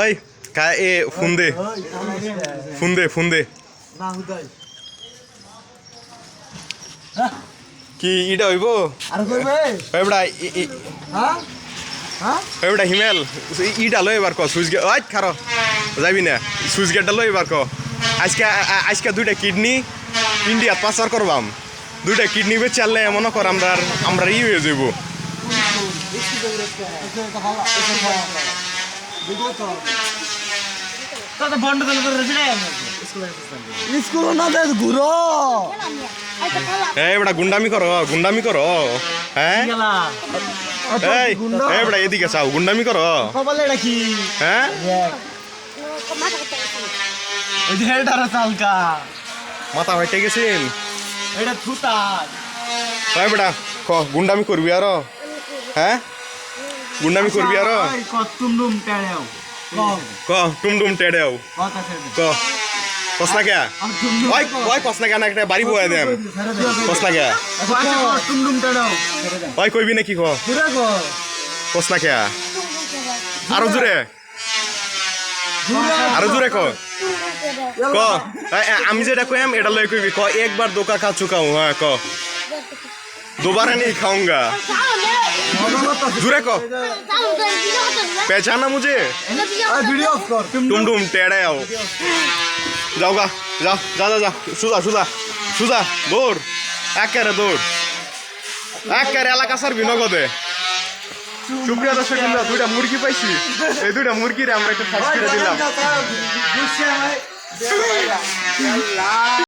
ওই কা এ ফোন দে ফোন দে ফোন দে কি ইটা হইব আর কইবে এবড়া হ্যাঁ হ্যাঁ এবড়া হিমেল ইটা লই এবার ক সুইচ গেট ওই খারো যাবি না সুইচ গেটটা লই এবার ক আজকে আজকে দুইটা কিডনি ইন্ডিয়া পাচার করবাম দুইটা কিডনি বেচে আনলে মনে কর আমরা ই হয়ে যাইব তো বন্ধ করে রেখে স্কুল না দে ঘুরো এই বড়া গুন্ডামি করো হ্যাঁ এই এই বড়া এদিকে চাও গুন্ডামি করো কপালে এটা কি হ্যাঁ ওই যে হেডার চালকা মাথা হইতে গেছেন এটা থুতা এই বড়া ক গুন্ডামি করবি আর হ্যাঁ গুন্ডামি করবি আর কতুমডুম টাড়াও ক টুমটুম টেড়েও কথা ছেড়ে ক কসনা কে ওই ওই কসনা কে না একটা বাড়ি বয়ে দেম কসনা কে কতুমডুম টাড়াও ওই কইবি নাকি ক ঘুরে গো কসনা কে আরো জোরে ক ক আমি যেটা কইম এটা লই কইবি ক একবার দোকা খা চুকাও হ্যাঁ ক दोबारा नहीं खाऊंगा जुरे को पहचाना मुझे वीडियो कर तुम टेढ़े आओ जाओगा जाओ जा जा जा सुधा दौड़ এক করে দৌড় এক করে এলাকা সার বিনগদে সুপ্রিয়া দর্শক দুইটা মুরগি পাইছি এই দুইটা মুরগিরে আমরা একটা ফাঁস করে দিলাম